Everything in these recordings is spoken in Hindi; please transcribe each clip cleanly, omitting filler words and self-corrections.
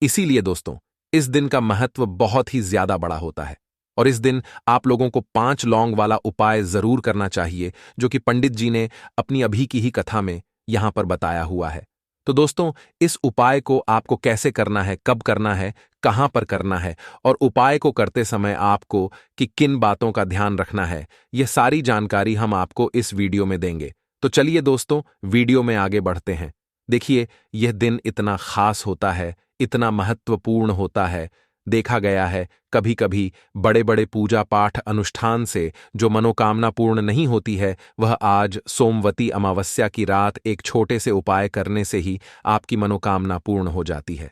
इसीलिए दोस्तों, इस दिन का महत्व बहुत ही ज्यादा बड़ा होता है और इस दिन आप लोगों को 5 लौंग वाला उपाय जरूर करना चाहिए, जो कि पंडित जी ने अपनी अभी की ही कथा में यहां पर बताया हुआ है। तो दोस्तों, इस उपाय को आपको कैसे करना है, कब करना है, कहां पर करना है और उपाय को करते समय आपको कि किन बातों का ध्यान रखना है, यह सारी जानकारी हम आपको इस वीडियो में देंगे। तो चलिए दोस्तों, वीडियो में आगे बढ़ते हैं। देखिए, यह दिन इतना खास होता है, इतना महत्वपूर्ण होता है। देखा गया है कभी कभी बड़े बड़े पूजा पाठ अनुष्ठान से जो मनोकामना पूर्ण नहीं होती है, वह आज सोमवती अमावस्या की रात एक छोटे से उपाय करने से ही आपकी मनोकामना पूर्ण हो जाती है।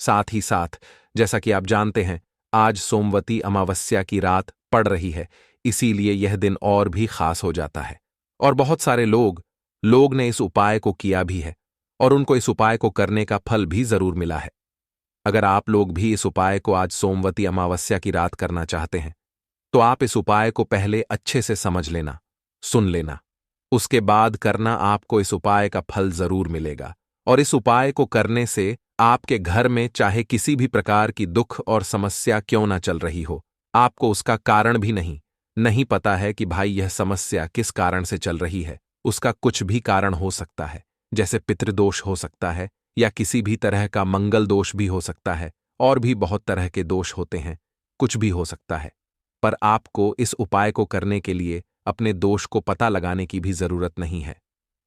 साथ ही साथ, जैसा कि आप जानते हैं, आज सोमवती अमावस्या की रात पड़ रही है, इसीलिए यह दिन और भी खास हो जाता है। और बहुत सारे लोग ने इस उपाय को किया भी है और उनको इस उपाय को करने का फल भी जरूर मिला है। अगर आप लोग भी इस उपाय को आज सोमवती अमावस्या की रात करना चाहते हैं, तो आप इस उपाय को पहले अच्छे से समझ लेना, सुन लेना। उसके बाद करना, आपको इस उपाय का फल जरूर मिलेगा। और इस उपाय को करने से आपके घर में चाहे किसी भी प्रकार की दुख और समस्या क्यों ना चल रही हो, आपको उसका कारण भी नहीं पता है कि भाई यह समस्या किस कारण से चल रही है। उसका कुछ भी कारण हो सकता है, जैसे पितृदोष हो सकता है या किसी भी तरह का मंगल दोष भी हो सकता है, और भी बहुत तरह के दोष होते हैं, कुछ भी हो सकता है। पर आपको इस उपाय को करने के लिए अपने दोष को पता लगाने की भी जरूरत नहीं है।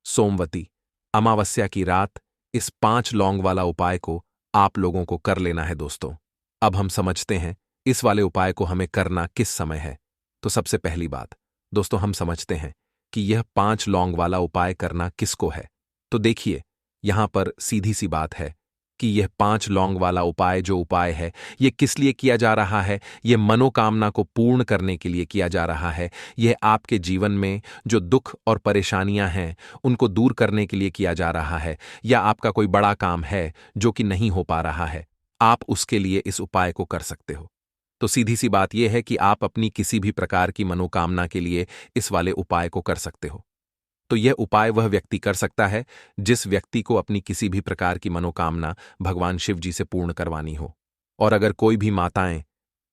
सोमवती अमावस्या की रात इस 5 लौंग वाला उपाय को आप लोगों को कर लेना है दोस्तों। अब हम समझते हैं इस वाले उपाय को हमें करना किस समय है। तो सबसे पहली बात दोस्तों, हम समझते हैं कि यह 5 लौंग वाला उपाय करना किसको है। तो देखिए, यहां पर सीधी सी बात है कि यह 5 लौंग वाला उपाय जो उपाय है, यह किस लिए किया जा रहा है। यह मनोकामना को पूर्ण करने के लिए किया जा रहा है। यह आपके जीवन में जो दुख और परेशानियां हैं, उनको दूर करने के लिए किया जा रहा है। या आपका कोई बड़ा काम है जो कि नहीं हो पा रहा है, आप उसके लिए इस उपाय को कर सकते हो। तो सीधी सी बात यह है कि आप अपनी किसी भी प्रकार की मनोकामना के लिए इस वाले उपाय को कर सकते हो। तो यह उपाय वह व्यक्ति कर सकता है जिस व्यक्ति को अपनी किसी भी प्रकार की मनोकामना भगवान शिव जी से पूर्ण करवानी हो। और अगर कोई भी माताएं,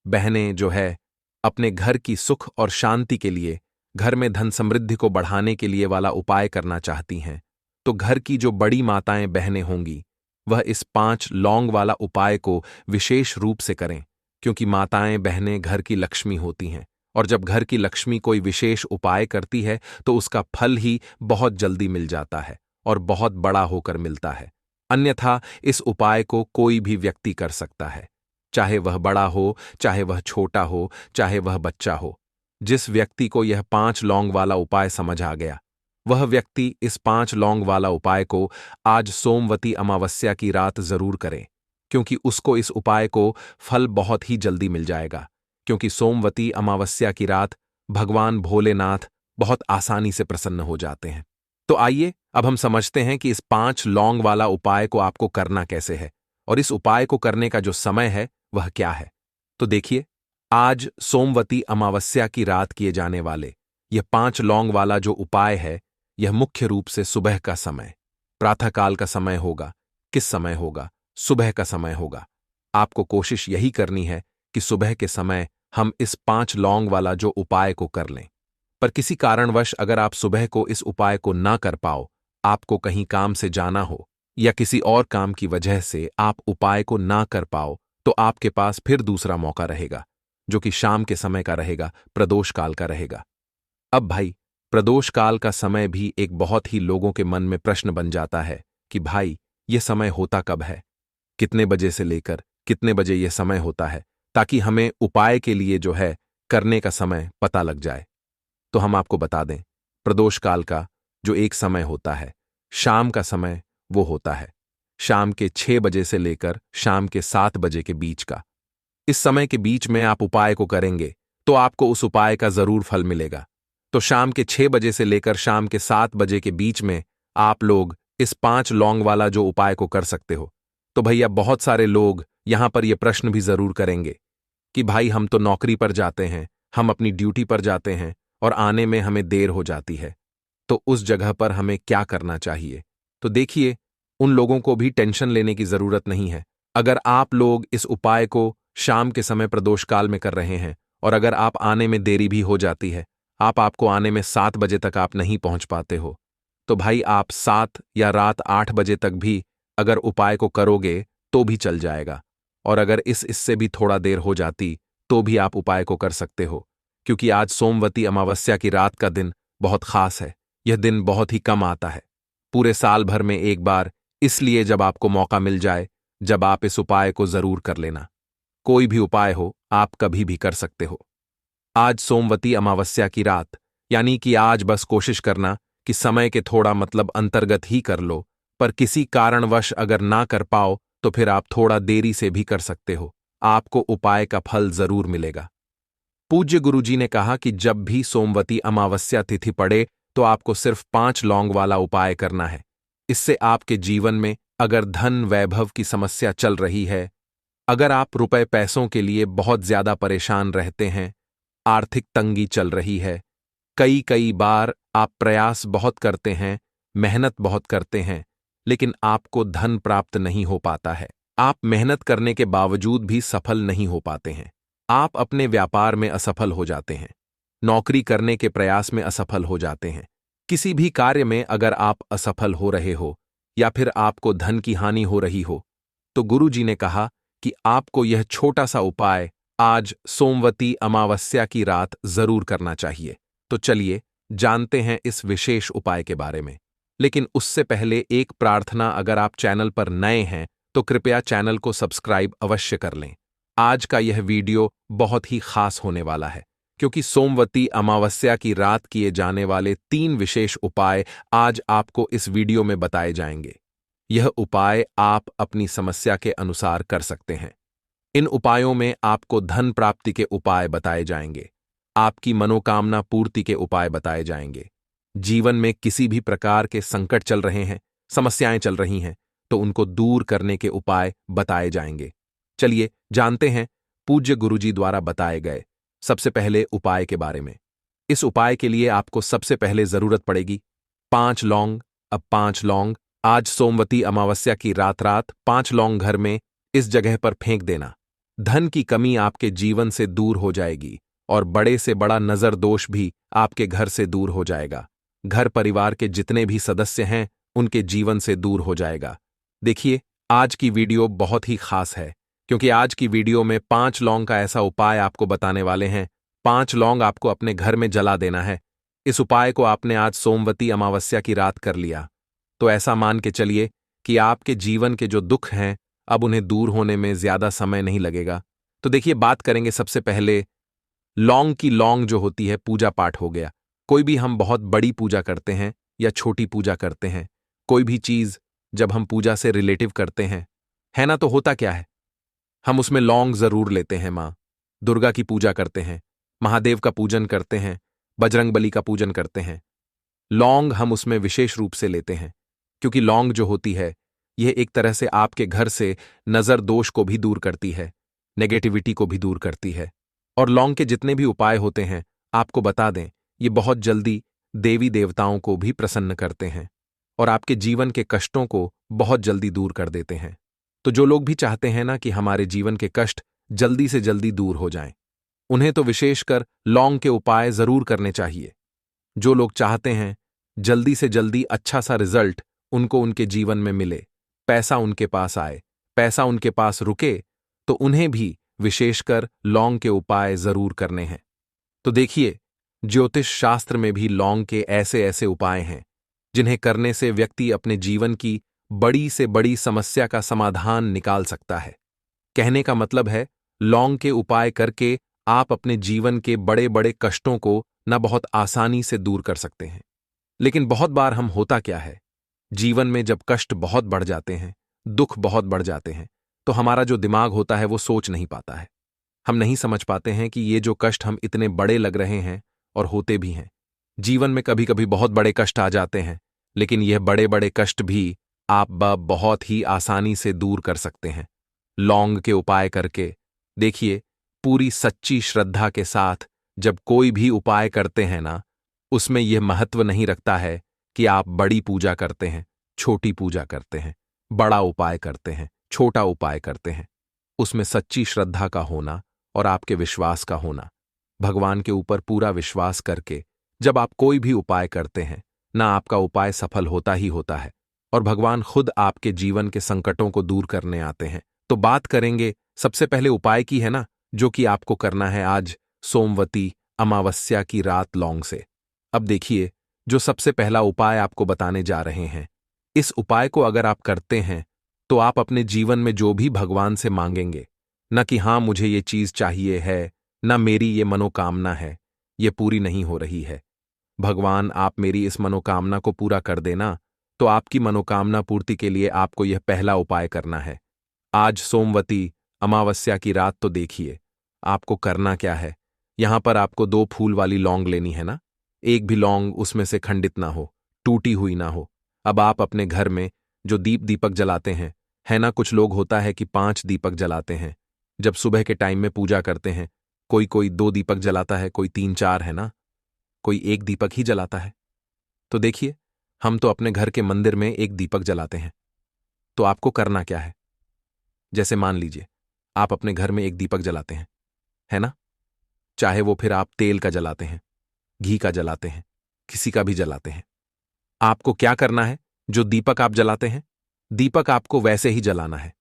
बहनें जो है अपने घर की सुख और शांति के लिए, घर में धन समृद्धि को बढ़ाने के लिए वाला उपाय करना चाहती हैं, तो घर की जो बड़ी माताएं बहनें होंगी, वह इस 5 लौंग वाला उपाय को विशेष रूप से करें, क्योंकि माताएं बहनें घर की लक्ष्मी होती हैं। और जब घर की लक्ष्मी कोई विशेष उपाय करती है, तो उसका फल ही बहुत जल्दी मिल जाता है और बहुत बड़ा होकर मिलता है। अन्यथा इस उपाय को कोई भी व्यक्ति कर सकता है, चाहे वह बड़ा हो, चाहे वह छोटा हो, चाहे वह बच्चा हो। जिस व्यक्ति को यह 5 लौंग वाला उपाय समझ आ गया, वह व्यक्ति इस 5 लौंग वाला उपाय को आज सोमवती अमावस्या की रात जरूर करे, क्योंकि उसको इस उपाय को फल बहुत ही जल्दी मिल जाएगा। क्योंकि सोमवती अमावस्या की रात भगवान भोलेनाथ बहुत आसानी से प्रसन्न हो जाते हैं। तो आइए अब हम समझते हैं कि इस 5 लौंग वाला उपाय को आपको करना कैसे है और इस उपाय को करने का जो समय है वह क्या है। तो देखिए, आज सोमवती अमावस्या की रात किए जाने वाले यह 5 लौंग वाला जो उपाय है, यह मुख्य रूप से सुबह का समय, प्रातःकाल का समय होगा। किस समय होगा? सुबह का समय होगा। आपको कोशिश यही करनी है कि सुबह के समय हम इस 5 लौंग वाला जो उपाय को कर लें। पर किसी कारणवश अगर आप सुबह को इस उपाय को ना कर पाओ, आपको कहीं काम से जाना हो या किसी और काम की वजह से आप उपाय को ना कर पाओ, तो आपके पास फिर दूसरा मौका रहेगा, जो कि शाम के समय का रहेगा, प्रदोष काल का रहेगा। अब भाई, प्रदोष काल का समय भी एक बहुत ही लोगों के मन में प्रश्न बन जाता है कि भाई यह समय होता कब है, कितने बजे से लेकर कितने बजे यह समय होता है, ताकि हमें उपाय के लिए जो है करने का समय पता लग जाए। तो हम आपको बता दें, प्रदोष काल का जो एक समय होता है, शाम का समय, वो होता है शाम के 6 बजे से लेकर शाम के 7 बजे के बीच का। इस समय के बीच में आप उपाय को करेंगे तो आपको उस उपाय का जरूर फल मिलेगा। तो शाम के 6 बजे से लेकर शाम के 7 बजे के बीच में आप लोग इस 5 लौंग वाला जो उपाय को कर सकते हो। तो भैया, बहुत सारे लोग यहां पर यह प्रश्न भी जरूर करेंगे कि भाई हम तो नौकरी पर जाते हैं, हम अपनी ड्यूटी पर जाते हैं और आने में हमें देर हो जाती है, तो उस जगह पर हमें क्या करना चाहिए। तो देखिए, उन लोगों को भी टेंशन लेने की जरूरत नहीं है। अगर आप लोग इस उपाय को शाम के समय प्रदोष काल में कर रहे हैं और अगर आप आने में देरी भी हो जाती है, आपको आने में 7 बजे तक आप नहीं पहुंच पाते हो, तो भाई आप 7 या रात 8 बजे तक भी अगर उपाय को करोगे तो भी चल जाएगा। और अगर इससे भी थोड़ा देर हो जाती तो भी आप उपाय को कर सकते हो, क्योंकि आज सोमवती अमावस्या की रात का दिन बहुत खास है। यह दिन बहुत ही कम आता है, पूरे साल भर में एक बार, इसलिए जब आपको मौका मिल जाए जब आप इस उपाय को जरूर कर लेना। कोई भी उपाय हो आप कभी भी कर सकते हो। आज सोमवती अमावस्या की रात, यानी कि आज बस कोशिश करना कि समय के थोड़ा मतलब अंतर्गत ही कर लो, पर किसी कारणवश अगर ना कर पाओ तो फिर आप थोड़ा देरी से भी कर सकते हो, आपको उपाय का फल जरूर मिलेगा। पूज्य गुरुजी ने कहा कि जब भी सोमवती अमावस्या तिथि पड़े तो आपको सिर्फ 5 लौंग वाला उपाय करना है। इससे आपके जीवन में अगर धन वैभव की समस्या चल रही है, अगर आप रुपए पैसों के लिए बहुत ज्यादा परेशान रहते हैं, आर्थिक तंगी चल रही है, कई कई बार आप प्रयास बहुत करते हैं, मेहनत बहुत करते हैं, लेकिन आपको धन प्राप्त नहीं हो पाता है, आप मेहनत करने के बावजूद भी सफल नहीं हो पाते हैं, आप अपने व्यापार में असफल हो जाते हैं, नौकरी करने के प्रयास में असफल हो जाते हैं, किसी भी कार्य में अगर आप असफल हो रहे हो या फिर आपको धन की हानि हो रही हो, तो गुरुजी ने कहा कि आपको यह छोटा सा उपाय आज सोमवती अमावस्या की रात जरूर करना चाहिए। तो चलिए जानते हैं इस विशेष उपाय के बारे में। लेकिन उससे पहले एक प्रार्थना, अगर आप चैनल पर नए हैं तो कृपया चैनल को सब्सक्राइब अवश्य कर लें। आज का यह वीडियो बहुत ही खास होने वाला है, क्योंकि सोमवती अमावस्या की रात किए जाने वाले 3 विशेष उपाय आज आपको इस वीडियो में बताए जाएंगे। यह उपाय आप अपनी समस्या के अनुसार कर सकते हैं। इन उपायों में आपको धन प्राप्ति के उपाय बताए जाएंगे, आपकी मनोकामना पूर्ति के उपाय बताए जाएंगे, जीवन में किसी भी प्रकार के संकट चल रहे हैं, समस्याएं चल रही हैं, तो उनको दूर करने के उपाय बताए जाएंगे। चलिए जानते हैं पूज्य गुरुजी द्वारा बताए गए सबसे पहले उपाय के बारे में। इस उपाय के लिए आपको सबसे पहले जरूरत पड़ेगी 5 लौंग। अब 5 लौंग आज सोमवती अमावस्या की रात 5 लौंग घर में इस जगह पर फेंक देना। धन की कमी आपके जीवन से दूर हो जाएगी और बड़े से बड़ा नजर दोष भी आपके घर से दूर हो जाएगा। घर परिवार के जितने भी सदस्य हैं उनके जीवन से दूर हो जाएगा। देखिए आज की वीडियो बहुत ही खास है, क्योंकि आज की वीडियो में 5 लौंग का ऐसा उपाय आपको बताने वाले हैं। 5 लौंग आपको अपने घर में जला देना है। इस उपाय को आपने आज सोमवती अमावस्या की रात कर लिया तो ऐसा मान के चलिए कि आपके जीवन के जो दुख हैं अब उन्हें दूर होने में ज्यादा समय नहीं लगेगा। तो देखिए बात करेंगे सबसे पहले लौंग की। लौंग जो होती है पूजा पाठ हो गया, कोई भी हम बहुत बड़ी पूजा करते हैं या छोटी पूजा करते हैं, कोई भी चीज जब हम पूजा से रिलेटिव करते हैं, है ना, तो होता क्या है, हम उसमें लौंग जरूर लेते हैं। माँ दुर्गा की पूजा करते हैं, महादेव का पूजन करते हैं, बजरंगबली का पूजन करते हैं, लौंग हम उसमें विशेष रूप से लेते हैं, क्योंकि लौंग जो होती है यह एक तरह से आपके घर से नजर दोष को भी दूर करती है, नेगेटिविटी को भी दूर करती है। और लौंग के जितने भी उपाय होते हैं आपको बता दें, ये बहुत जल्दी देवी देवताओं को भी प्रसन्न करते हैं और आपके जीवन के कष्टों को बहुत जल्दी दूर कर देते हैं। तो जो लोग भी चाहते हैं ना कि हमारे जीवन के कष्ट जल्दी से जल्दी दूर हो जाएं, उन्हें तो विशेषकर लौंग के उपाय जरूर करने चाहिए। जो लोग चाहते हैं जल्दी से जल्दी अच्छा सा रिजल्ट उनको उनके जीवन में मिले, पैसा उनके पास आए, पैसा उनके पास रुके, तो उन्हें भी विशेषकर लौंग के उपाय जरूर करने हैं। तो देखिए ज्योतिष शास्त्र में भी लौंग के ऐसे ऐसे उपाय हैं जिन्हें करने से व्यक्ति अपने जीवन की बड़ी से बड़ी समस्या का समाधान निकाल सकता है। कहने का मतलब है लौंग के उपाय करके आप अपने जीवन के बड़े बड़े कष्टों को न बहुत आसानी से दूर कर सकते हैं। लेकिन बहुत बार हम होता क्या है, जीवन में जब कष्ट बहुत बढ़ जाते हैं, दुख बहुत बढ़ जाते हैं, तो हमारा जो दिमाग होता है वो सोच नहीं पाता है। हम नहीं समझ पाते हैं कि ये जो कष्ट हम इतने बड़े लग रहे हैं, और होते भी हैं। जीवन में कभी कभी बहुत बड़े कष्ट आ जाते हैं, लेकिन यह बड़े बड़े कष्ट भी आप बहुत ही आसानी से दूर कर सकते हैं लौंग के उपाय करके। देखिए पूरी सच्ची श्रद्धा के साथ जब कोई भी उपाय करते हैं ना, उसमें यह महत्व नहीं रखता है कि आप बड़ी पूजा करते हैं, छोटी पूजा करते हैं, बड़ा उपाय करते हैं, छोटा उपाय करते हैं, उसमें सच्ची श्रद्धा का होना और आपके विश्वास का होना, भगवान के ऊपर पूरा विश्वास करके जब आप कोई भी उपाय करते हैं, ना आपका उपाय सफल होता ही होता है और भगवान खुद आपके जीवन के संकटों को दूर करने आते हैं। तो बात करेंगे सबसे पहले उपाय की, है ना, जो कि आपको करना है आज सोमवती अमावस्या की रात लौंग से। अब देखिए, जो सबसे पहला उपाय आपको बताने जा रहे हैं, इस उपाय को अगर आप करते हैं तो आप अपने जीवन में जो भी भगवान से मांगेंगे, न कि हाँ मुझे ये चीज चाहिए है, न मेरी ये मनोकामना है, ये पूरी नहीं हो रही है, भगवान आप मेरी इस मनोकामना को पूरा कर देना, तो आपकी मनोकामना पूर्ति के लिए आपको यह पहला उपाय करना है। आज सोमवती अमावस्या की रात तो देखिए, आपको करना क्या है। यहां पर आपको 2 फूल वाली लौंग लेनी है ना, एक भी लौंग उसमें से खंडित ना हो, टूटी हुई ना हो। अब आप अपने घर में जो दीपक जलाते हैं, है ना, कुछ लोग होता है कि 5 दीपक जलाते हैं जब सुबह के टाइम में पूजा करते हैं, कोई 2 दीपक जलाता है, कोई 3-4, है ना, कोई 1 दीपक ही जलाता है। तो देखिए, हम तो अपने घर के मंदिर में 1 दीपक जलाते हैं। तो आपको करना क्या है, जैसे मान लीजिए आप अपने घर में 1 दीपक जलाते हैं, है ना, चाहे वो फिर आप तेल का जलाते हैं, घी का जलाते हैं, किसी का भी जलाते हैं, आपको क्या करना है, जो दीपक आप जलाते हैं, दीपक आपको वैसे ही जलाना है।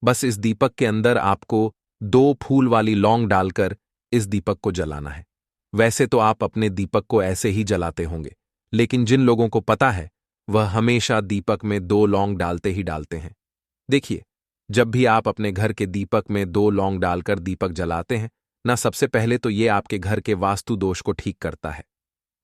बस इस दीपक के अंदर आपको 2 फूल वाली लौंग डालकर इस दीपक को जलाना है। वैसे तो आप अपने दीपक को ऐसे ही जलाते होंगे, लेकिन जिन लोगों को पता है वह हमेशा दीपक में 2 लौंग डालते ही डालते हैं। देखिए, जब भी आप अपने घर के दीपक में 2 लौंग डालकर दीपक जलाते हैं ना, सबसे पहले तो ये आपके घर के वास्तु दोष को ठीक करता है।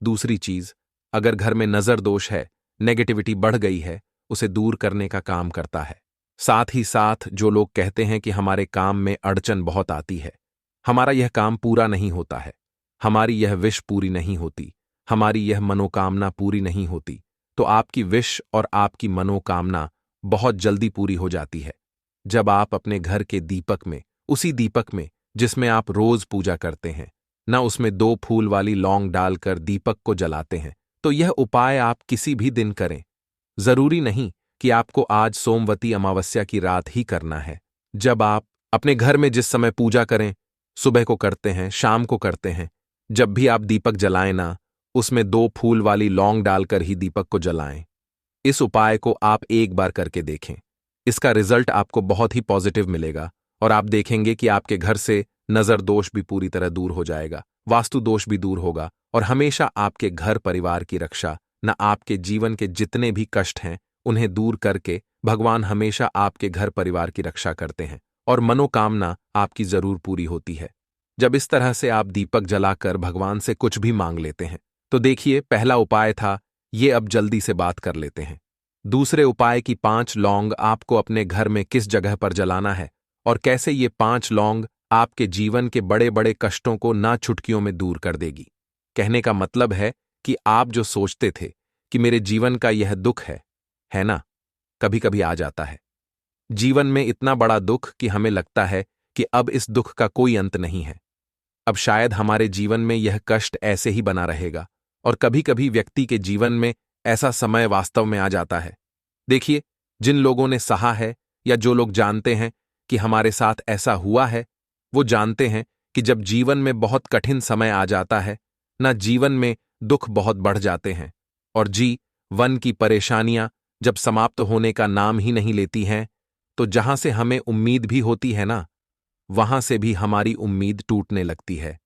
दूसरी चीज, अगर घर में नजर दोष है, नेगेटिविटी बढ़ गई है, उसे दूर करने का काम करता है। साथ ही साथ जो लोग कहते हैं कि हमारे काम में अड़चन बहुत आती है, हमारा यह काम पूरा नहीं होता है, हमारी यह विश पूरी नहीं होती, हमारी यह मनोकामना पूरी नहीं होती, तो आपकी विश और आपकी मनोकामना बहुत जल्दी पूरी हो जाती है जब आप अपने घर के दीपक में, उसी दीपक में जिसमें आप रोज पूजा करते हैं ना, उसमें 2 फूल वाली लौंग डालकर दीपक को जलाते हैं। तो यह उपाय आप किसी भी दिन करें, जरूरी नहीं कि आपको आज सोमवती अमावस्या की रात ही करना है। जब आप अपने घर में जिस समय पूजा करें, सुबह को करते हैं, शाम को करते हैं, जब भी आप दीपक जलाएं ना, उसमें 2 फूल वाली लौंग डालकर ही दीपक को जलाएं। इस उपाय को आप एक बार करके देखें, इसका रिजल्ट आपको बहुत ही पॉजिटिव मिलेगा और आप देखेंगे कि आपके घर से नजर दोष भी पूरी तरह दूर हो जाएगा, वास्तु दोष भी दूर होगा और हमेशा आपके घर परिवार की रक्षा, न आपके जीवन के जितने भी कष्ट हैं उन्हें दूर करके भगवान हमेशा आपके घर परिवार की रक्षा करते हैं और मनोकामना आपकी जरूर पूरी होती है जब इस तरह से आप दीपक जलाकर भगवान से कुछ भी मांग लेते हैं। तो देखिए, पहला उपाय था ये, अब जल्दी से बात कर लेते हैं। दूसरे उपाय की 5 लौंग आपको अपने घर में किस जगह पर जलाना है और कैसे ये 5 लौंग आपके जीवन के बड़े बड़े कष्टों को ना चुटकियों में दूर कर देगी। कहने का मतलब है कि आप जो सोचते थे कि मेरे जीवन का यह दुख है ना, कभी कभी आ जाता है जीवन में इतना बड़ा दुख कि हमें लगता है कि अब इस दुख का कोई अंत नहीं है, अब शायद हमारे जीवन में यह कष्ट ऐसे ही बना रहेगा और कभी कभी व्यक्ति के जीवन में ऐसा समय वास्तव में आ जाता है। देखिए, जिन लोगों ने सहा है या जो लोग जानते हैं कि हमारे साथ ऐसा हुआ है, वो जानते हैं कि जब जीवन में बहुत कठिन समय आ जाता है ना, जीवन में दुख बहुत बढ़ जाते हैं और वन की परेशानियां जब समाप्त होने का नाम ही नहीं लेती हैं, तो जहां से हमें उम्मीद भी होती है ना, वहां से भी हमारी उम्मीद टूटने लगती है।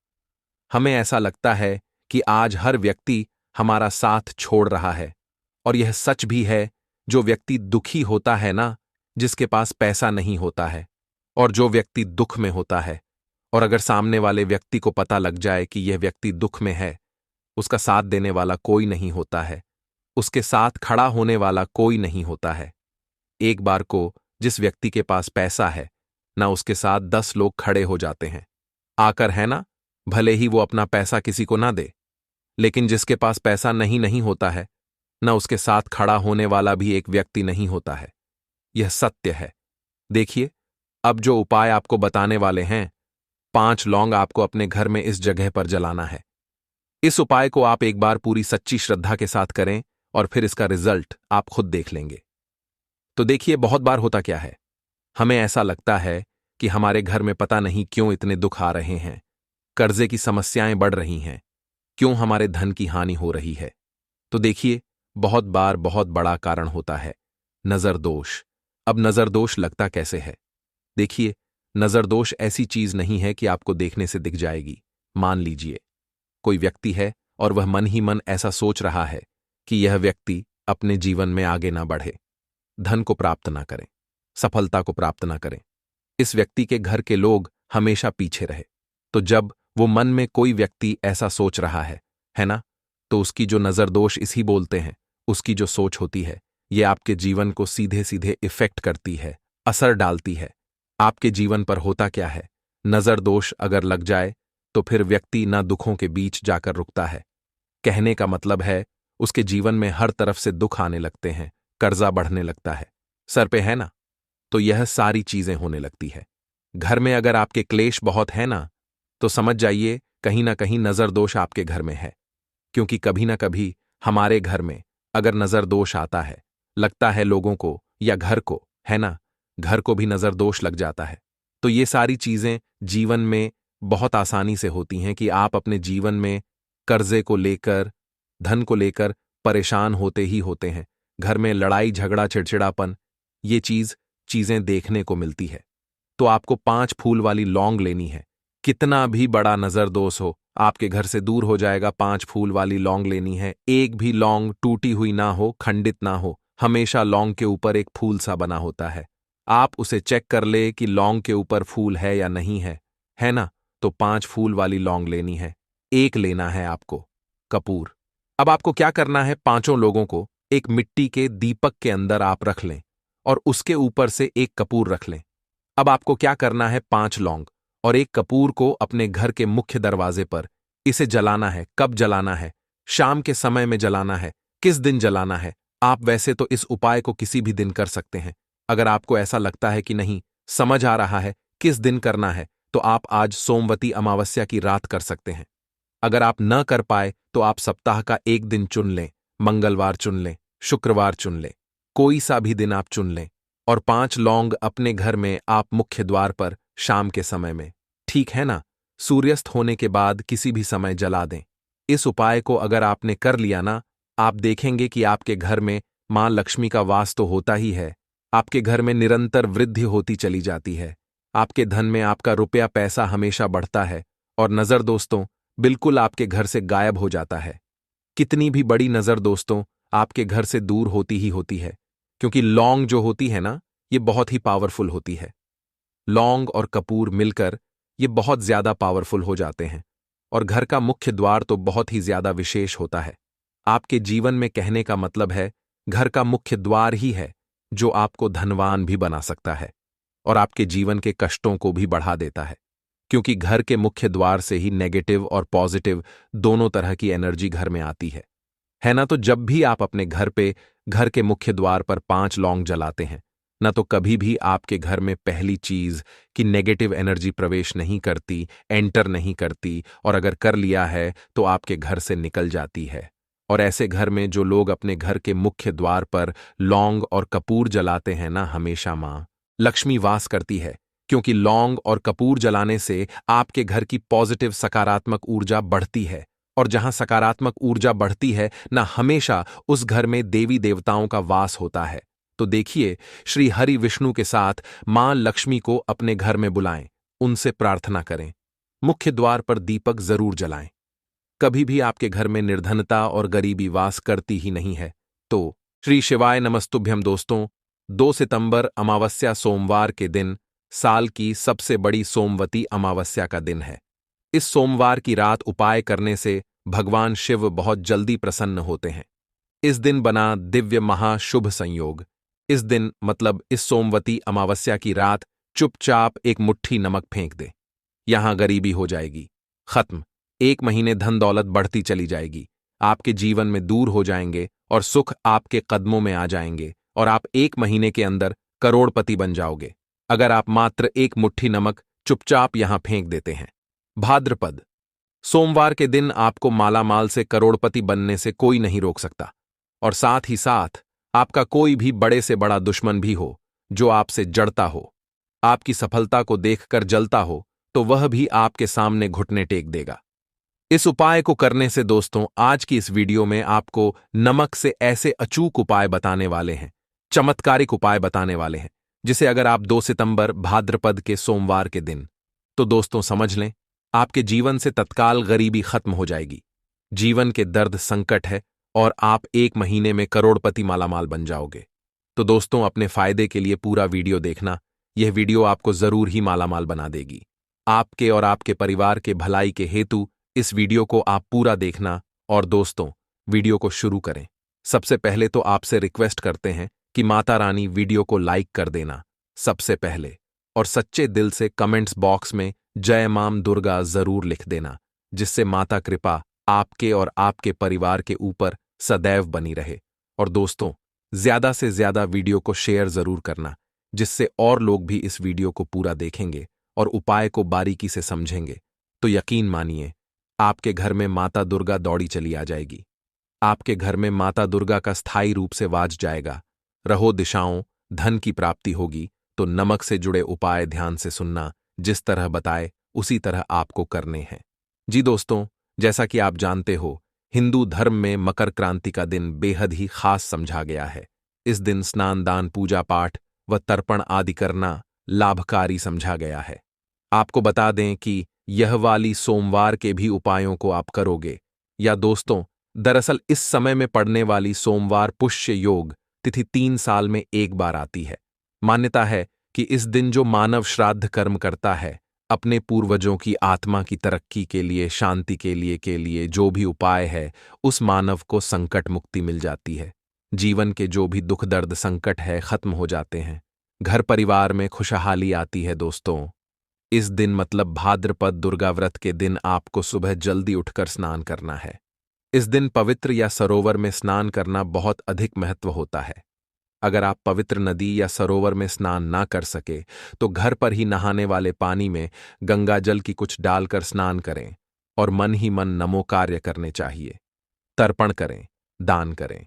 हमें ऐसा लगता है कि आज हर व्यक्ति हमारा साथ छोड़ रहा है और यह सच भी है। जो व्यक्ति दुखी होता है ना, जिसके पास पैसा नहीं होता है और जो व्यक्ति दुख में होता है, और अगर सामने वाले व्यक्ति को पता लग जाए कि यह व्यक्ति दुख में है, उसका साथ देने वाला कोई नहीं होता है, उसके साथ खड़ा होने वाला कोई नहीं होता है। एक बार को जिस व्यक्ति के पास पैसा है ना, उसके साथ 10 लोग खड़े हो जाते हैं आकर, है ना, भले ही वो अपना पैसा किसी को ना दे, लेकिन जिसके पास पैसा नहीं होता है ना, उसके साथ खड़ा होने वाला भी एक व्यक्ति नहीं होता है। यह सत्य है। देखिए, अब जो उपाय आपको बताने वाले हैं, 5 लौंग आपको अपने घर में इस जगह पर जलाना है। इस उपाय को आप एक बार पूरी सच्ची श्रद्धा के साथ करें और फिर इसका रिजल्ट आप खुद देख लेंगे। तो देखिए, बहुत बार होता क्या है, हमें ऐसा लगता है कि हमारे घर में पता नहीं क्यों इतने दुख आ रहे हैं, कर्जे की समस्याएं बढ़ रही हैं, क्यों हमारे धन की हानि हो रही है। तो देखिए, बहुत बार बहुत बड़ा कारण होता है नजर दोष। अब नजर दोष लगता कैसे है? देखिए, नजर दोष ऐसी चीज नहीं है कि आपको देखने से दिख जाएगी। मान लीजिए, कोई व्यक्ति है और वह मन ही मन ऐसा सोच रहा है कि यह व्यक्ति अपने जीवन में आगे ना बढ़े, धन को प्राप्त ना करें, सफलता को प्राप्त ना करें, इस व्यक्ति के घर के लोग हमेशा पीछे रहे। तो जब वो मन में कोई व्यक्ति ऐसा सोच रहा है ना, तो उसकी जो नजर दोष इसी बोलते हैं, उसकी जो सोच होती है, ये आपके जीवन को सीधे सीधे इफेक्ट करती है, असर डालती है। आपके जीवन पर होता क्या है, नजर दोष अगर लग जाए तो फिर व्यक्ति ना दुखों के बीच जाकर रुकता है। कहने का मतलब है, उसके जीवन में हर तरफ से दुख आने लगते हैं, कर्जा बढ़ने लगता है, सर पे है ना, तो यह सारी चीजें होने लगती है। घर में अगर आपके क्लेश बहुत है ना, तो समझ जाइए कहीं ना कहीं नजर दोष आपके घर में है। क्योंकि कभी ना कभी हमारे घर में अगर नजर दोष आता है, लगता है लोगों को या घर को, है ना, घर को भी नजर दोष लग जाता है। तो ये सारी चीजें जीवन में बहुत आसानी से होती हैं कि आप अपने जीवन में कर्जे को लेकर, धन को लेकर परेशान होते ही होते हैं। घर में लड़ाई झगड़ा चिड़चिड़ापन, ये चीजें देखने को मिलती है। तो आपको 5 फूल वाली लौंग लेनी है। कितना भी बड़ा नजर दोष हो, आपके घर से दूर हो जाएगा। 5 फूल वाली लौंग लेनी है। एक भी लौंग टूटी हुई ना हो, खंडित ना हो, हमेशा लौंग के ऊपर एक फूल सा बना होता है। आप उसे चेक कर ले कि लौंग के ऊपर फूल है या नहीं है ना? तो 5 फूल वाली लौंग लेनी है। एक लेना है आपको कपूर। अब आपको क्या करना है, 5 लोगों को एक मिट्टी के दीपक के अंदर आप रख लें और उसके ऊपर से एक कपूर रख लें। अब आपको क्या करना है, 5 लौंग और एक कपूर को अपने घर के मुख्य दरवाजे पर इसे जलाना है। कब जलाना है? शाम के समय में जलाना है। किस दिन जलाना है? आप वैसे तो इस उपाय को किसी भी दिन कर सकते हैं। अगर आपको ऐसा लगता है कि नहीं समझ आ रहा है किस दिन करना है, तो आप आज सोमवती अमावस्या की रात कर सकते हैं। अगर आप न कर पाए तो आप सप्ताह का एक दिन चुन लें, मंगलवार चुन लें, शुक्रवार चुन लें, कोई सा भी दिन आप चुन लें और 5 लौंग अपने घर में आप मुख्य द्वार पर शाम के समय में, ठीक है ना, सूर्यास्त होने के बाद किसी भी समय जला दें। इस उपाय को अगर आपने कर लिया ना, आप देखेंगे कि आपके घर में मां लक्ष्मी का वास तो होता ही है, आपके घर में निरंतर वृद्धि होती चली जाती है, आपके धन में आपका रुपया पैसा हमेशा बढ़ता है और नजर दोस्तों बिल्कुल आपके घर से गायब हो जाता है। कितनी भी बड़ी नजर दोस्तों आपके घर से दूर होती ही होती है, क्योंकि लौंग जो होती है ना, ये बहुत ही पावरफुल होती है। लौंग और कपूर मिलकर ये बहुत ज्यादा पावरफुल हो जाते हैं और घर का मुख्य द्वार तो बहुत ही ज्यादा विशेष होता है। आपके जीवन में कहने का मतलब है, घर का मुख्य द्वार ही है जो आपको धनवान भी बना सकता है और आपके जीवन के कष्टों को भी बढ़ा देता है, क्योंकि घर के मुख्य द्वार से ही नेगेटिव और पॉजिटिव दोनों तरह की एनर्जी घर में आती है ना? तो जब भी आप अपने घर पे घर के मुख्य द्वार पर 5 लौंग जलाते हैं ना, तो कभी भी आपके घर में पहली चीज कि नेगेटिव एनर्जी प्रवेश नहीं करती, एंटर नहीं करती, और अगर कर लिया है तो आपके घर से निकल जाती है। और ऐसे घर में जो लोग अपने घर के मुख्य द्वार पर लौंग और कपूर जलाते हैं ना, हमेशा मां लक्ष्मी वास करती है, क्योंकि लौंग और कपूर जलाने से आपके घर की पॉजिटिव सकारात्मक ऊर्जा बढ़ती है और जहां सकारात्मक ऊर्जा बढ़ती है ना, हमेशा उस घर में देवी देवताओं का वास होता है। तो देखिए, श्री हरि विष्णु के साथ मां लक्ष्मी को अपने घर में बुलाएं, उनसे प्रार्थना करें, मुख्य द्वार पर दीपक जरूर जलाएं। कभी भी आपके घर में निर्धनता और गरीबी वास करती ही नहीं है। तो श्री शिवाय नमस्तुभ्यम दोस्तों, 2 सितंबर अमावस्या सोमवार के दिन साल की सबसे बड़ी सोमवती अमावस्या का दिन है। इस सोमवार की रात उपाय करने से भगवान शिव बहुत जल्दी प्रसन्न होते हैं। इस दिन बना दिव्य महाशुभ संयोग। इस दिन मतलब इस सोमवती अमावस्या की रात चुपचाप एक मुट्ठी नमक फेंक दे। यहां गरीबी हो जाएगी खत्म। 1 महीने धन दौलत बढ़ती चली जाएगी, आपके जीवन में दूर हो जाएंगे और सुख आपके कदमों में आ जाएंगे और आप 1 महीने के अंदर करोड़पति बन जाओगे, अगर आप मात्र 1 मुट्ठी नमक चुपचाप यहां फेंक देते हैं। भाद्रपद सोमवार के दिन आपको मालामाल से करोड़पति बनने से कोई नहीं रोक सकता, और साथ ही साथ आपका कोई भी बड़े से बड़ा दुश्मन भी हो जो आपसे जड़ता हो, आपकी सफलता को देखकर जलता हो तो वह भी आपके सामने घुटने टेक देगा। इस उपाय को करने से दोस्तों, आज की इस वीडियो में आपको नमक से ऐसे अचूक उपाय बताने वाले हैं, चमत्कारिक उपाय बताने वाले हैं, जिसे अगर आप 2 सितंबर भाद्रपद के सोमवार के दिन, तो दोस्तों समझ लें, आपके जीवन से तत्काल गरीबी खत्म हो जाएगी। जीवन के दर्द संकट है और आप 1 महीने में करोड़पति मालामाल बन जाओगे। तो दोस्तों, अपने फायदे के लिए पूरा वीडियो देखना। यह वीडियो आपको जरूर ही मालामाल बना देगी। आपके और आपके परिवार के भलाई के हेतु इस वीडियो को आप पूरा देखना। और दोस्तों, वीडियो को शुरू करें। सबसे पहले तो आपसे रिक्वेस्ट करते हैं कि माता रानी वीडियो को लाइक कर देना सबसे पहले, और सच्चे दिल से कमेंट्स बॉक्स में जय मां दुर्गा जरूर लिख देना, जिससे माता कृपा आपके और आपके परिवार के ऊपर सदैव बनी रहे। और दोस्तों, ज्यादा से ज्यादा वीडियो को शेयर जरूर करना, जिससे और लोग भी इस वीडियो को पूरा देखेंगे और उपाय को बारीकी से समझेंगे। तो यकीन मानिए, आपके घर में माता दुर्गा दौड़ी चली आ जाएगी। आपके घर में माता दुर्गा का स्थायी रूप से वास जाएगा। रहो दिशाओं, धन की प्राप्ति होगी। तो नमक से जुड़े उपाय ध्यान से सुनना, जिस तरह बताए उसी तरह आपको करने हैं। जी दोस्तों, जैसा कि आप जानते हो, हिंदू धर्म में मकर क्रांति का दिन बेहद ही खास समझा गया है। इस दिन स्नान, दान, पूजा पाठ व तर्पण आदि करना लाभकारी समझा गया है। आपको बता दें कि यह वाली सोमवार के भी उपायों को आप करोगे या दोस्तों, दरअसल इस समय में पड़ने वाली सोमवार पुष्य योग तिथि 3 साल में एक बार आती है। मान्यता है कि इस दिन जो मानव श्राद्ध कर्म करता है, अपने पूर्वजों की आत्मा की तरक्की के लिए, शांति के लिए जो भी उपाय है, उस मानव को संकट मुक्ति मिल जाती है। जीवन के जो भी दुख दर्द संकट है खत्म हो जाते हैं। घर परिवार में खुशहाली आती है दोस्तों। इस दिन मतलब भाद्रपद दुर्गा व्रत के दिन आपको सुबह जल्दी उठकर स्नान करना है। इस दिन पवित्र या सरोवर में स्नान करना बहुत अधिक महत्व होता है। अगर आप पवित्र नदी या सरोवर में स्नान ना कर सके तो घर पर ही नहाने वाले पानी में गंगा जल की कुछ डालकर स्नान करें और मन ही मन नमो कार्य करने चाहिए। तर्पण करें, दान करें।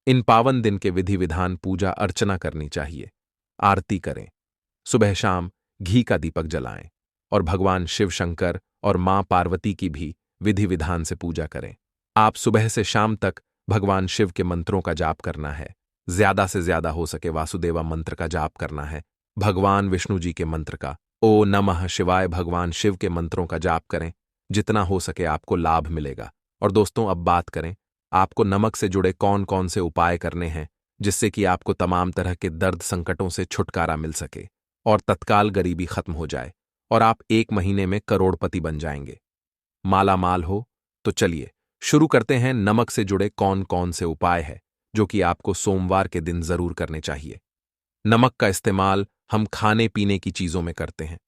इन पावन दिन के विधि विधान पूजा अर्चना करनी चाहिए। आरती करें, सुबह शाम घी का दीपक जलाएं और भगवान शिव शंकर और मां पार्वती की भी विधि विधान से पूजा करें। आप सुबह से शाम तक भगवान शिव के मंत्रों का जाप करना है। ज्यादा से ज्यादा हो सके वासुदेवा मंत्र का जाप करना है। भगवान विष्णु जी के मंत्र का, ओ नमः शिवाय, भगवान शिव के मंत्रों का जाप करें। जितना हो सके आपको लाभ मिलेगा। और दोस्तों, अब बात करें आपको नमक से जुड़े कौन कौन से उपाय करने हैं, जिससे कि आपको तमाम तरह के दर्द संकटों से छुटकारा मिल सके और तत्काल गरीबी खत्म हो जाए और आप 1 महीने में करोड़पति बन जाएंगे, माला माल हो। तो चलिए शुरू करते हैं। नमक से जुड़े कौन कौन से उपाय है जो कि आपको सोमवार के दिन जरूर करने चाहिए। नमक का इस्तेमाल हम खाने पीने की चीजों में करते हैं।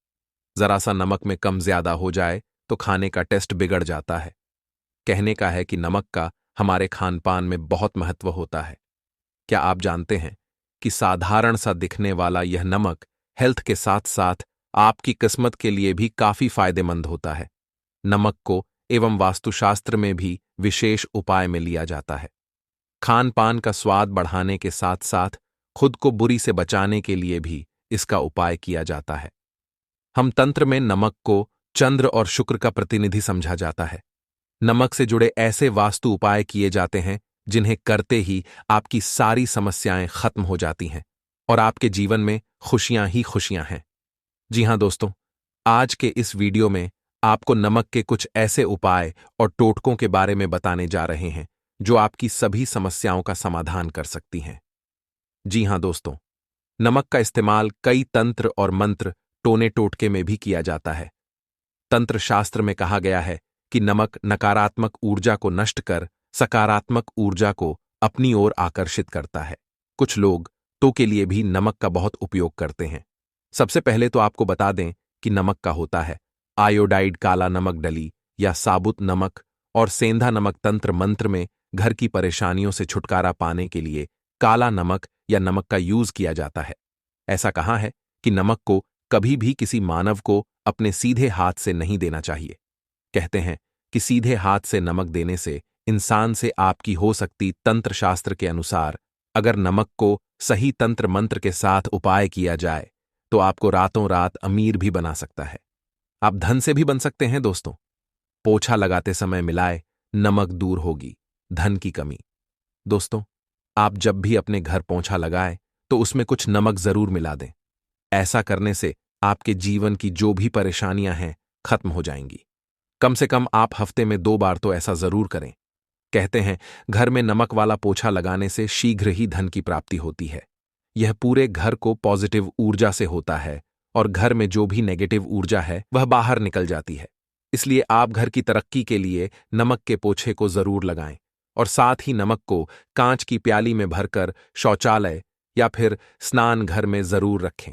जरा सा नमक में कम ज्यादा हो जाए तो खाने का टेस्ट बिगड़ जाता है। कहने का है कि नमक का हमारे खान पान में बहुत महत्व होता है। क्या आप जानते हैं कि साधारण सा दिखने वाला यह नमक हेल्थ के साथ साथ आपकी किस्मत के लिए भी काफी फायदेमंद होता है। नमक को एवं वास्तुशास्त्र में भी विशेष उपाय में लिया जाता है। खान पान का स्वाद बढ़ाने के साथ साथ खुद को बुरी से बचाने के लिए भी इसका उपाय किया जाता है। हम तंत्र में नमक को चंद्र और शुक्र का प्रतिनिधि समझा जाता है। नमक से जुड़े ऐसे वास्तु उपाय किए जाते हैं जिन्हें करते ही आपकी सारी समस्याएं खत्म हो जाती हैं और आपके जीवन में खुशियां ही खुशियां हैं। जी हां दोस्तों, आज के इस वीडियो में आपको नमक के कुछ ऐसे उपाय और टोटकों के बारे में बताने जा रहे हैं जो आपकी सभी समस्याओं का समाधान कर सकती हैं। जी हां दोस्तों, नमक का इस्तेमाल कई तंत्र और मंत्र, टोने टोटके में भी किया जाता है। तंत्र शास्त्र में कहा गया है कि नमक नकारात्मक ऊर्जा को नष्ट कर सकारात्मक ऊर्जा को अपनी ओर आकर्षित करता है। कुछ लोग तो के लिए भी नमक का बहुत उपयोग करते हैं। सबसे पहले तो आपको बता दें कि नमक का होता है आयोडाइड काला नमक डली या साबुत नमक और सेंधा नमक। तंत्र मंत्र में घर की परेशानियों से छुटकारा पाने के लिए काला नमक या नमक का यूज किया जाता है। ऐसा कहा है कि नमक को कभी भी किसी मानव को अपने सीधे हाथ से नहीं देना चाहिए। कहते हैं कि सीधे हाथ से नमक देने से इंसान से आपकी हो सकती तंत्र शास्त्र के अनुसार अगर नमक को सही तंत्र मंत्र के साथ उपाय किया जाए तो आपको रातों रात अमीर भी बना सकता है। आप धन से भी बन सकते हैं दोस्तों। पोछा लगाते समय मिलाए, नमक दूर होगी धन की कमी। दोस्तों, आप जब भी अपने घर पोछा लगाएं तो उसमें कुछ नमक जरूर मिला दें। ऐसा करने से आपके जीवन की जो भी परेशानियां हैं खत्म हो जाएंगी। कम से कम आप हफ्ते में 2 बार तो ऐसा जरूर करें। कहते हैं घर में नमक वाला पोछा लगाने से शीघ्र ही धन की प्राप्ति होती है। यह पूरे घर को पॉजिटिव ऊर्जा से होता है और घर में जो भी नेगेटिव ऊर्जा है वह बाहर निकल जाती है। इसलिए आप घर की तरक्की के लिए नमक के पोछे को जरूर लगाएं और साथ ही नमक को कांच की प्याली में भरकर शौचालय या फिर स्नान घर में जरूर रखें।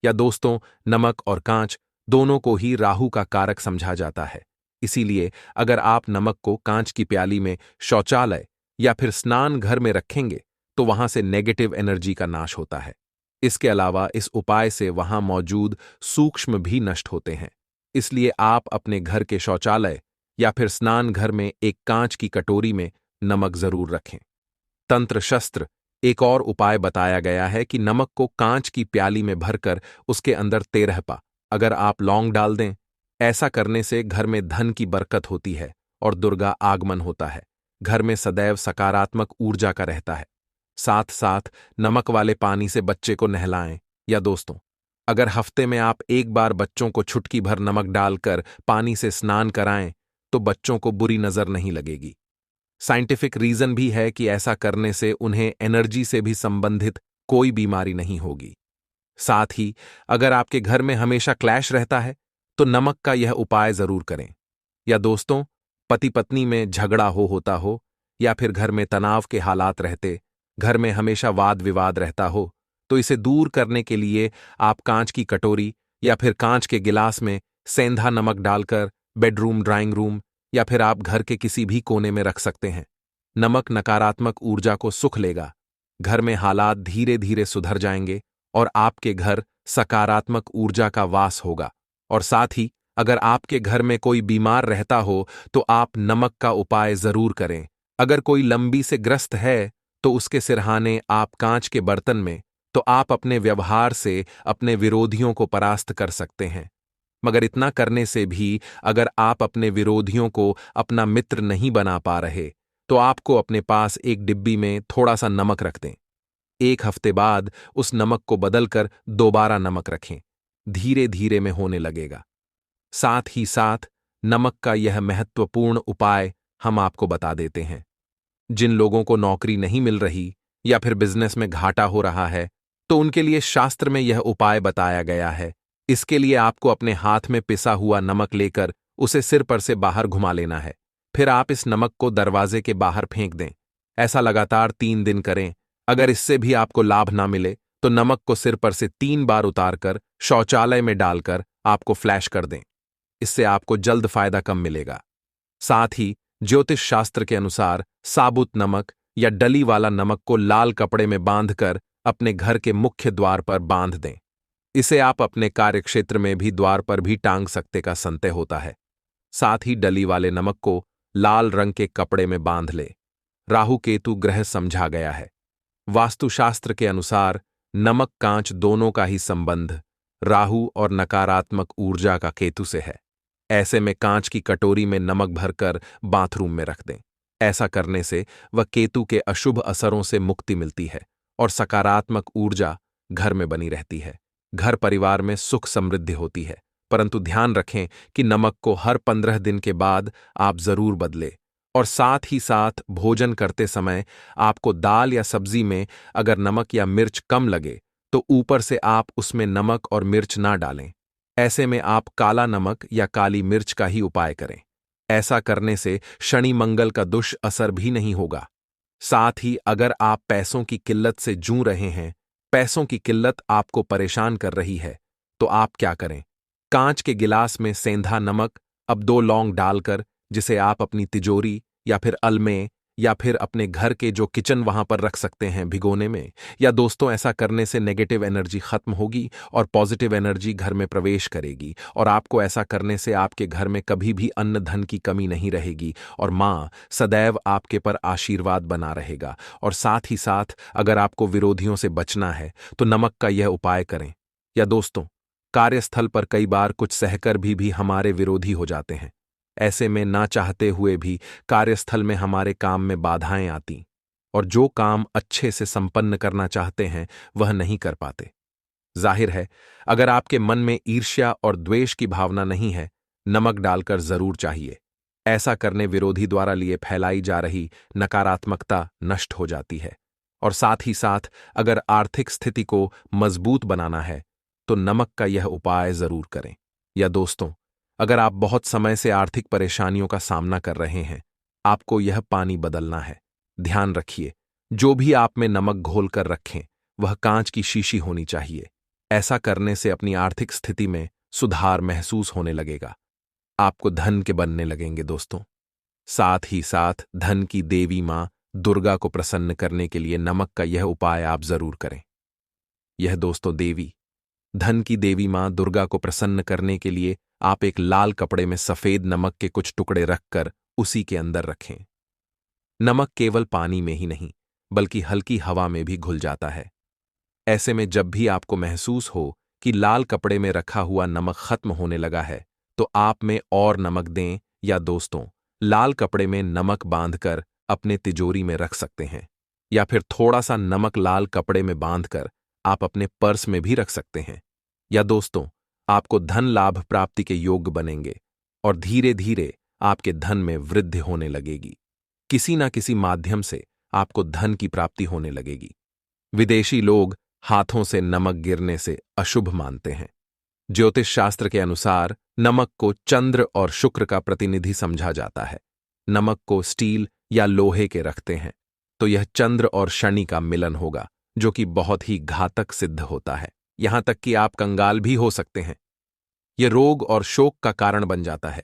या दोस्तों, नमक और कांच दोनों को ही राहु का कारक समझा जाता है। इसीलिए अगर आप नमक को कांच की प्याली में शौचालय या फिर स्नान घर में रखेंगे तो वहां से नेगेटिव एनर्जी का नाश होता है। इसके अलावा इस उपाय से वहां मौजूद सूक्ष्म भी नष्ट होते हैं। इसलिए आप अपने घर के शौचालय या फिर स्नान घर में एक कांच की कटोरी में नमक जरूर रखें। तंत्र शस्त्र एक और उपाय बताया गया है कि नमक को कांच की प्याली में भरकर उसके अंदर 13 अगर आप लौंग डाल दें। ऐसा करने से घर में धन की बरकत होती है और दुर्गा आगमन होता है। घर में सदैव सकारात्मक ऊर्जा का रहता है। साथ साथ नमक वाले पानी से बच्चे को नहलाएं। या दोस्तों, अगर हफ्ते में आप एक बार बच्चों को चुटकी भर नमक डालकर पानी से स्नान कराएं तो बच्चों को बुरी नजर नहीं लगेगी। साइंटिफिक रीजन भी है कि ऐसा करने से उन्हें एनर्जी से भी संबंधित कोई बीमारी नहीं होगी। साथ ही अगर आपके घर में हमेशा क्लैश रहता है तो नमक का यह उपाय जरूर करें। या दोस्तों, पति पत्नी में झगड़ा होता हो या फिर घर में तनाव के हालात रहते, घर में हमेशा वाद विवाद रहता हो, तो इसे दूर करने के लिए आप कांच की कटोरी या फिर कांच के गिलास में सेंधा नमक डालकर बेडरूम, ड्राइंग रूम या फिर आप घर के किसी भी कोने में रख सकते हैं। नमक नकारात्मक ऊर्जा को सुख लेगा, घर में हालात धीरे धीरे सुधर जाएंगे और आपके घर सकारात्मक ऊर्जा का वास होगा। और साथ ही अगर आपके घर में कोई बीमार रहता हो तो आप नमक का उपाय जरूर करें। अगर कोई लंबी से ग्रस्त है तो उसके सिरहाने आप कांच के बर्तन में, तो आप अपने व्यवहार से अपने विरोधियों को परास्त कर सकते हैं। मगर इतना करने से भी अगर आप अपने विरोधियों को अपना मित्र नहीं बना पा रहे तो आपको अपने पास एक डिब्बी में थोड़ा सा नमक रख दें। एक हफ्ते बाद उस नमक को बदलकर दोबारा नमक रखें। धीरे धीरे में होने लगेगा। साथ ही साथ नमक का यह महत्वपूर्ण उपाय हम आपको बता देते हैं। जिन लोगों को नौकरी नहीं मिल रही या फिर बिजनेस में घाटा हो रहा है तो उनके लिए शास्त्र में यह उपाय बताया गया है। इसके लिए आपको अपने हाथ में पिसा हुआ नमक लेकर उसे सिर पर से बाहर घुमा लेना है। फिर आप इस नमक को दरवाजे के बाहर फेंक दें। ऐसा लगातार 3 दिन करें। अगर इससे भी आपको लाभ ना मिले तो नमक को सिर पर से 3 बार उतारकर शौचालय में डालकर आपको फ्लैश कर दें। इससे आपको जल्द फायदा कम मिलेगा। साथ ही ज्योतिष शास्त्र के अनुसार साबुत नमक या डली वाला नमक को लाल कपड़े में बांधकर अपने घर के मुख्य द्वार पर बांध दें। इसे आप अपने कार्यक्षेत्र में भी द्वार पर भी टांग सकते का संदेह होता है। साथ ही डली वाले नमक को लाल रंग के कपड़े में बांध ले। राहु केतु ग्रह समझा गया है। वास्तुशास्त्र के अनुसार नमक कांच दोनों का ही संबंध राहु और नकारात्मक ऊर्जा का केतु से है। ऐसे में कांच की कटोरी में नमक भरकर बाथरूम में रख दें। ऐसा करने से वह केतु के अशुभ असरों से मुक्ति मिलती है और सकारात्मक ऊर्जा घर में बनी रहती है। घर परिवार में सुख समृद्धि होती है। परंतु ध्यान रखें कि नमक को हर 15 दिन के बाद आप जरूर बदलें। और साथ ही साथ भोजन करते समय आपको दाल या सब्जी में अगर नमक या मिर्च कम लगे तो ऊपर से आप उसमें नमक और मिर्च ना डालें। ऐसे में आप काला नमक या काली मिर्च का ही उपाय करें। ऐसा करने से शनि मंगल का दुष्असर भी नहीं होगा। साथ ही अगर आप पैसों की किल्लत से जूझ रहे हैं, पैसों की किल्लत आपको परेशान कर रही है, तो आप क्या करें? कांच के गिलास में सेंधा नमक अब 2 लौंग डालकर जिसे आप अपनी तिजोरी या फिर अलमे या फिर अपने घर के जो किचन वहां पर रख सकते हैं भिगोने में। या दोस्तों, ऐसा करने से नेगेटिव एनर्जी खत्म होगी और पॉजिटिव एनर्जी घर में प्रवेश करेगी और आपको ऐसा करने से आपके घर में कभी भी अन्न धन की कमी नहीं रहेगी और मां सदैव आपके पर आशीर्वाद बना रहेगा। और साथ ही साथ अगर आपको विरोधियों से बचना है तो नमक का यह उपाय करें। या दोस्तों, कार्यस्थल पर कई बार कुछ सहकर भी हमारे विरोधी हो जाते हैं। ऐसे में ना चाहते हुए भी कार्यस्थल में हमारे काम में बाधाएं आती और जो काम अच्छे से संपन्न करना चाहते हैं वह नहीं कर पाते। जाहिर है, अगर आपके मन में ईर्ष्या और द्वेष की भावना नहीं है, नमक डालकर जरूर चाहिए। ऐसा करने विरोधी द्वारा लिए फैलाई जा रही नकारात्मकता नष्ट हो जाती है। और साथ ही साथ अगर आर्थिक स्थिति को मजबूत बनाना है तो नमक का यह उपाय जरूर करें। या दोस्तों, अगर आप बहुत समय से आर्थिक परेशानियों का सामना कर रहे हैं, आपको यह पानी बदलना है। ध्यान रखिए, जो भी आप में नमक घोल कर रखें वह कांच की शीशी होनी चाहिए। ऐसा करने से अपनी आर्थिक स्थिति में सुधार महसूस होने लगेगा। आपको धन के बनने लगेंगे दोस्तों। साथ ही साथ धन की देवी मां दुर्गा को प्रसन्न करने के लिए नमक का यह उपाय आप जरूर करें। यह दोस्तों देवी, धन की देवी मां दुर्गा को प्रसन्न करने के लिए आप एक लाल कपड़े में सफेद नमक के कुछ टुकड़े रखकर उसी के अंदर रखें। नमक केवल पानी में ही नहीं बल्कि हल्की हवा में भी घुल जाता है। ऐसे में जब भी आपको महसूस हो कि लाल कपड़े में रखा हुआ नमक खत्म होने लगा है तो आप में और नमक दें। या दोस्तों, लाल कपड़े में नमक बांधकर अपने तिजोरी में रख सकते हैं या फिर थोड़ा सा नमक लाल कपड़े में बांधकर आप अपने पर्स में भी रख सकते हैं। या दोस्तों, आपको धन लाभ प्राप्ति के योग्य बनेंगे और धीरे धीरे आपके धन में वृद्धि होने लगेगी। किसी ना किसी माध्यम से आपको धन की प्राप्ति होने लगेगी। विदेशी लोग हाथों से नमक गिरने से अशुभ मानते हैं। ज्योतिष शास्त्र के अनुसार नमक को चंद्र और शुक्र का प्रतिनिधि समझा जाता है। नमक को स्टील या लोहे के रखते हैं तो यह चंद्र और शनि का मिलन होगा, जो कि बहुत ही घातक सिद्ध होता है। यहां तक कि आप कंगाल भी हो सकते हैं। यह रोग और शोक का कारण बन जाता है।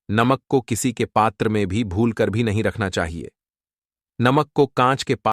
नमक को किसी के पात्र में भी भूल कर भी नहीं रखना चाहिए। नमक को कांच के